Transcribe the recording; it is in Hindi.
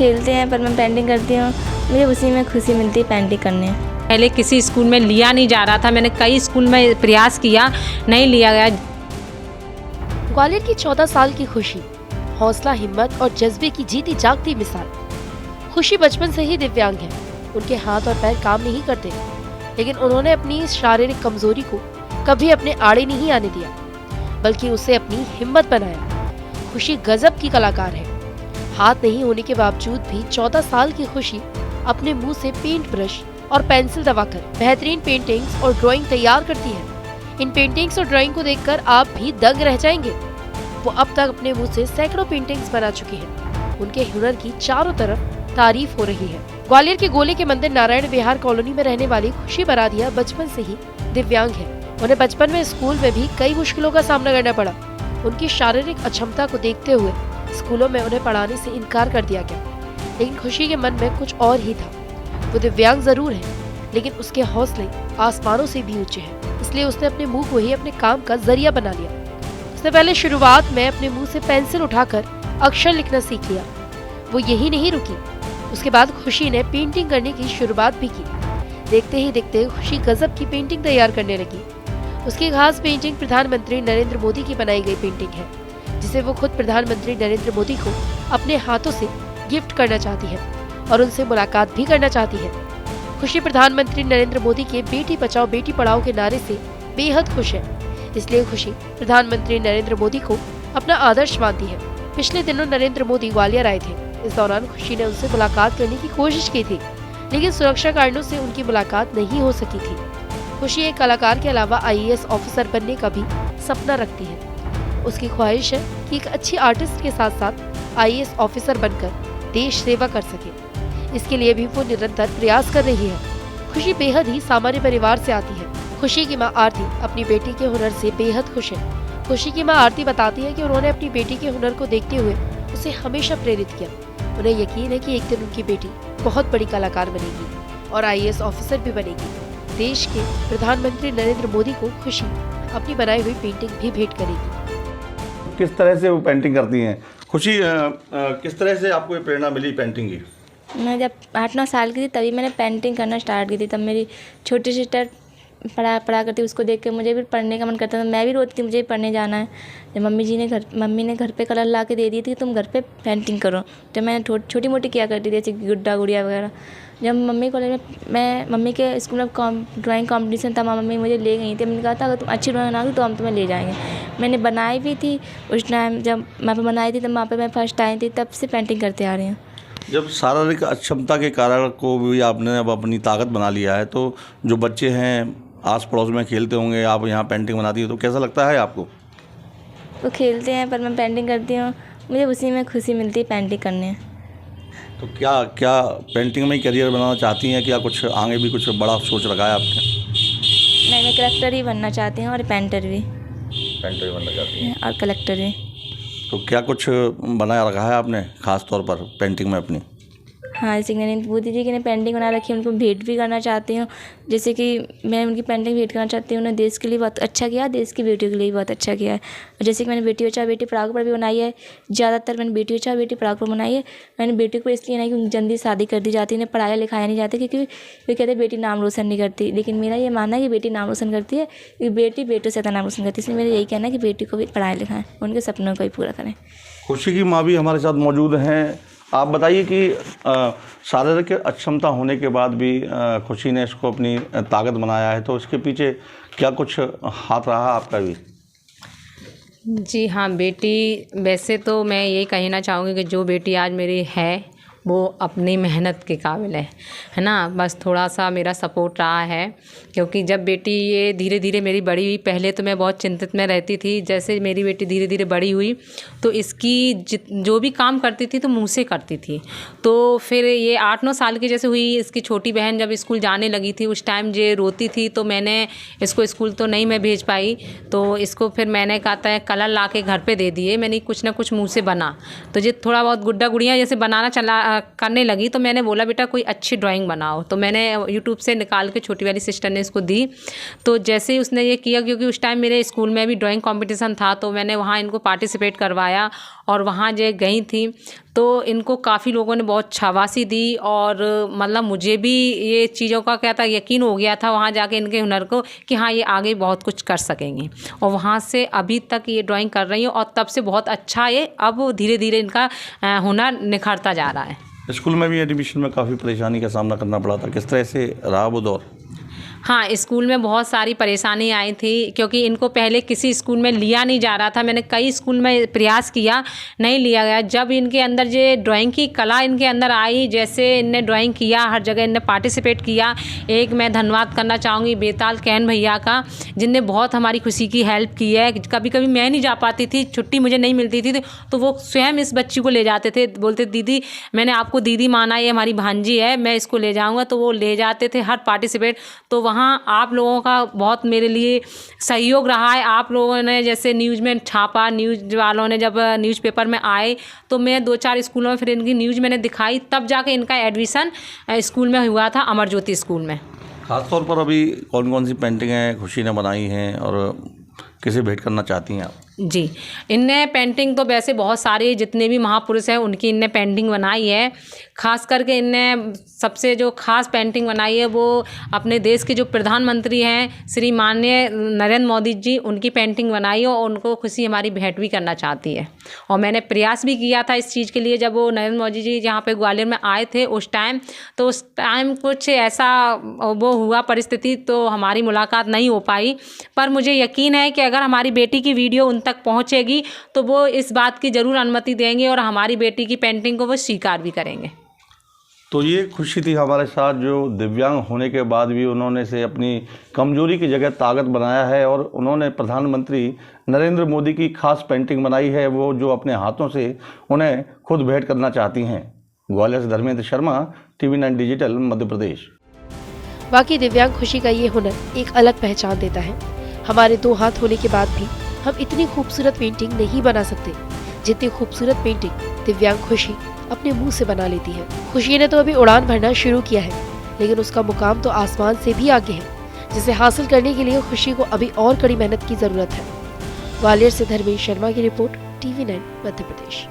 खेलते हैं पर मैं पेंटिंग करती हूँ, मुझे उसी में खुशी मिलती है पेंटिंग करने। पहले किसी स्कूल में लिया नहीं जा रहा था, मैंने कई स्कूल में प्रयास किया, नहीं लिया गया। ग्वालियर की 14 साल की खुशी हौसला, हिम्मत और जज्बे की जीती जागती मिसाल। खुशी बचपन से ही दिव्यांग है, उनके हाथ और पैर काम नहीं करते, लेकिन उन्होंने अपनी इस शारीरिक कमजोरी को कभी अपने आड़े नहीं आने दिया, बल्कि उसे अपनी हिम्मत बनाया। खुशी गजब की कलाकार है। हाथ नहीं होने के बावजूद भी 14 साल की खुशी अपने मुंह से पेंट ब्रश और पेंसिल दबाकर बेहतरीन पेंटिंग्स और ड्राइंग तैयार करती है। इन पेंटिंग्स और ड्राइंग को देखकर आप भी दंग रह जाएंगे। वो अब तक अपने मुंह से सैकड़ों पेंटिंग्स बना चुकी है। उनके हुनर की चारों तरफ तारीफ हो रही है। ग्वालियर के गोले के मंदिर नारायण विहार कॉलोनी में रहने वाली खुशी बरादिया बचपन से ही दिव्यांग है। उन्हें बचपन में स्कूल में भी कई मुश्किलों का सामना करना पड़ा। उनकी शारीरिक अक्षमता को देखते हुए स्कूलों में उन्हें पढ़ाने से इनकार कर दिया गया, लेकिन खुशी के मन में कुछ और ही था। वो दिव्यांग जरूर है, लेकिन उसके हौसले आसमानों से भी ऊंचे हैं, इसलिए उसने अपने मुंह को ही अपने काम का जरिया बना लिया। उसने पहले शुरुआत में अपने मुंह से पेंसिल उठाकर अक्षर लिखना सीख लिया। वो यही नहीं रुकी, उसके बाद खुशी ने पेंटिंग करने की शुरुआत भी की। देखते ही देखते खुशी गजब की पेंटिंग तैयार करने लगी। उसकी खास पेंटिंग प्रधानमंत्री नरेंद्र मोदी की बनाई गई पेंटिंग है, जिसे वो खुद प्रधानमंत्री नरेंद्र मोदी को अपने हाथों से गिफ्ट करना चाहती है और उनसे मुलाकात भी करना चाहती है। खुशी प्रधानमंत्री नरेंद्र मोदी के बेटी बचाओ बेटी पढ़ाओ के नारे से बेहद खुश है, इसलिए खुशी प्रधानमंत्री नरेंद्र मोदी को अपना आदर्श मानती है। पिछले दिनों नरेंद्र मोदी ग्वालियर आए थे। इस दौरान खुशी ने उनसे मुलाकात करने की कोशिश की थी, लेकिन सुरक्षा कारणों से उनकी मुलाकात नहीं हो सकी थी। खुशी एक कलाकार के अलावा IAS ऑफिसर बनने का भी सपना रखती है। उसकी ख्वाहिश है कि एक अच्छी आर्टिस्ट के साथ साथ IAS ऑफिसर बनकर देश सेवा कर सके। इसके लिए भी वो निरंतर प्रयास कर रही है। खुशी बेहद ही सामान्य परिवार से आती है। खुशी की मां आरती अपनी बेटी के हुनर से बेहद खुश है। खुशी की मां आरती बताती है कि उन्होंने अपनी बेटी के हुनर को देखते हुए उसे हमेशा प्रेरित किया। उन्हें यकीन है कि एक दिन उनकी बेटी बहुत बड़ी कलाकार बनेगी और IAS ऑफिसर भी बनेगी। देश के प्रधानमंत्री नरेंद्र मोदी को खुशी अपनी बनाई हुई पेंटिंग भी भेंट करेगी। किस तरह से वो पेंटिंग करती हैं? खुशी, किस तरह से आपको ये प्रेरणा मिली पेंटिंग की? मैं जब 8-9 साल की थी तभी मैंने पेंटिंग करना स्टार्ट की थी। तब मेरी छोटी सिस्टर पढ़ा करती, उसको देख के मुझे भी पढ़ने का मन करता था। मैं भी रोती थी मुझे भी पढ़ने जाना है। जब मम्मी ने घर पे कलर ला के दे दी थी, तुम घर पे पेंटिंग करो। जब मैं छोटी मोटी किया करती थी, जैसे गुड्डा गुड़िया वगैरह। जब मम्मी कॉलेज में मम्मी के स्कूल में ड्राइंग कंपटीशन था, मम्मी मुझे ले गई थी। मैंने कहा था अगर तुम अच्छी ड्राइंग बनाओगी तो हम तुम्हें ले जाएंगे। मैंने बनाई भी थी उस टाइम, जब वहाँ पे बनाई थी तब वहाँ पे मैं फर्स्ट आई थी। तब से पेंटिंग करते आ रही हूँ। जब शारीरिक अक्षमता के कारण को भी आपने अब अपनी ताकत बना लिया है, तो जो बच्चे हैं आस पड़ोस में खेलते होंगे, आप यहाँ पेंटिंग बनाती है, तो कैसा लगता है आपको? वो खेलते हैं पर मैं पेंटिंग करती हूँ, मुझे उसी में खुशी मिलती है पेंटिंग करने। तो क्या पेंटिंग में ही करियर बनाना चाहती हैं? क्या कुछ आगे भी कुछ बड़ा सोच रखा है आपने? नहीं, मैं कलेक्टर ही बनना चाहती हूँ और पेंटर भी। पेंटर ही बनना चाहती हैं और कलेक्टर भी। तो क्या कुछ बनाया रखा है आपने खास तौर पर पेंटिंग में अपनी? हाँ, जैसे कि नरेंद्र मोदी जी की पेंटिंग बना रखी है, उनको भेंट भी करना चाहती हूँ। जैसे कि मैं उनकी पेंटिंग भेंट करना चाहती हूँ। उन्होंने देश के लिए बहुत अच्छा किया, देश की बेटियों के लिए भी बहुत अच्छा किया है। और जैसे कि मैंने बेटी बचाओ बेटी पढ़ाओ पर भी बनाई है। ज़्यादातर मैंने बेटी बचाओ बेटी पढ़ाओ पर बनाई है। मैंने बेटियों को इसलिए नहीं कि जल्दी शादी कर दी जाती है, इन्हें पढ़ाया लिखाया नहीं जाता, क्योंकि वे कहते हैं बेटी नाम रोशन नहीं करती। लेकिन मेरा ये मानना है कि बेटी नाम रोशन करती है, क्योंकि बेटी बेटों से ज़्यादा नाम रोशन करती है। इसलिए मेरा यही कहना है कि बेटी को भी पढ़ाएं लिखाएं, उनके सपनों को भी पूरा करें। खुशी की माँ भी हमारे साथ मौजूद हैं। आप बताइए कि शारीरिक अक्षमता होने के बाद भी खुशी ने इसको अपनी ताकत बनाया है, तो इसके पीछे क्या कुछ हाथ रहा आपका भी? जी हाँ, बेटी, वैसे तो मैं यही कहना चाहूँगी कि जो बेटी आज मेरी है वो अपनी मेहनत के काबिल है ना। बस थोड़ा सा मेरा सपोर्ट रहा है, क्योंकि जब बेटी ये धीरे धीरे मेरी बड़ी हुई, पहले तो मैं बहुत चिंतित में रहती थी। जैसे मेरी बेटी धीरे धीरे बड़ी हुई तो इसकी जो भी काम करती थी तो मुँह से करती थी। तो फिर ये 8-9 साल की जैसे हुई, इसकी छोटी बहन जब स्कूल जाने लगी थी, उस टाइम ये रोती थी, तो मैंने इसको स्कूल तो नहीं मैं भेज पाई, तो इसको फिर मैंने कहा था कलर ला के घर पर दे दिए। मैंने कुछ ना कुछ मुँह से बना, तो ये थोड़ा बहुत गुड्डा गुड़िया जैसे बनाना करने लगी। तो मैंने बोला बेटा कोई अच्छी ड्राइंग बनाओ, तो मैंने यूट्यूब से निकाल के छोटी वाली सिस्टर ने इसको दी। तो जैसे ही उसने ये किया, क्योंकि उस टाइम मेरे स्कूल में भी ड्राइंग कंपटीशन था, तो मैंने वहाँ इनको पार्टिसिपेट करवाया और वहाँ जो गई थी तो इनको काफ़ी लोगों ने बहुत शाबाशी दी और मतलब मुझे भी ये चीज़ों का क्या था, यकीन हो गया था वहाँ जाके इनके हुनर को कि हाँ ये आगे बहुत कुछ कर सकेंगी। और वहाँ से अभी तक ये ड्राइंग कर रही हूँ और तब से बहुत अच्छा ये अब धीरे धीरे इनका हुनर निखरता जा रहा है। स्कूल में भी एडमिशन में काफ़ी परेशानी का सामना करना पड़ा था, किस तरह से रहा वो दौर? हाँ, स्कूल में बहुत सारी परेशानी आई थी क्योंकि इनको पहले किसी स्कूल में लिया नहीं जा रहा था। मैंने कई स्कूल में प्रयास किया, नहीं लिया गया। जब इनके अंदर ये ड्राइंग की कला इनके अंदर आई, जैसे इनने ड्राइंग किया, हर जगह इनने पार्टिसिपेट किया। एक मैं धन्यवाद करना चाहूँगी बेताल कैन भैया का, जिनने बहुत हमारी खुशी की हेल्प की है। कभी कभी मैं नहीं जा पाती थी, छुट्टी मुझे नहीं मिलती थी, तो वो स्वयं इस बच्ची को ले जाते थे, बोलते दीदी मैंने आपको दीदी माना, ये हमारी भांजी है, मैं इसको ले जाऊँगा। तो वो ले जाते थे हर पार्टिसिपेट। तो वहाँ आप लोगों का बहुत मेरे लिए सहयोग रहा है। आप लोगों ने जैसे न्यूज़ में छापा, न्यूज़ वालों ने जब न्यूज़पेपर में आए तो मैं 2-4 स्कूलों में फिर इनकी न्यूज़ मैंने दिखाई, तब जाके इनका एडमिशन स्कूल में हुआ था, अमर ज्योति स्कूल में। ख़ासतौर पर अभी कौन कौन सी पेंटिंगें खुशी ने बनाई हैं और किसे भेंट करना चाहती हैं आप? जी, इनने पेंटिंग तो वैसे बहुत सारे जितने भी महापुरुष हैं उनकी इनने पेंटिंग बनाई है। खास करके इनने सबसे जो खास पेंटिंग बनाई है वो अपने देश के जो प्रधानमंत्री हैं श्री माननीय नरेंद्र मोदी जी, उनकी पेंटिंग बनाई है और उनको खुशी हमारी भेंट भी करना चाहती है। और मैंने प्रयास भी किया था इस चीज़ के लिए, जब वो नरेंद्र मोदी जी यहाँ पे ग्वालियर में आए थे उस टाइम कुछ ऐसा वो हुआ परिस्थिति, तो हमारी मुलाकात नहीं हो पाई। पर मुझे यकीन है कि अगर हमारी बेटी की वीडियो उन तक पहुंचेगी तो वो इस बात की ज़रूर अनुमति देंगे और हमारी बेटी की पेंटिंग को वो स्वीकार भी करेंगे। तो ये खुशी थी हमारे साथ, जो दिव्यांग होने के बाद भी उन्होंने से अपनी कमजोरी की जगह ताकत बनाया है और उन्होंने प्रधानमंत्री नरेंद्र मोदी की खास पेंटिंग बनाई है, वो जो अपने हाथों से उन्हें खुद भेंट करना चाहती हैं। ग्वालियर से धर्मेंद्र शर्मा, TV9 डिजिटल, मध्य प्रदेश। बाकी दिव्यांग खुशी का ये हुनर एक अलग पहचान देता है। हमारे 2 हाथ होने के बाद भी हम इतनी खूबसूरत पेंटिंग नहीं बना सकते जितनी खूबसूरत पेंटिंग दिव्यांग खुशी अपने मुंह से बना लेती है। खुशी ने तो अभी उड़ान भरना शुरू किया है, लेकिन उसका मुकाम तो आसमान से भी आगे है, जिसे हासिल करने के लिए खुशी को अभी और कड़ी मेहनत की जरूरत है। ग्वालियर से धर्मेंद्र शर्मा की रिपोर्ट, TV9 मध्य प्रदेश।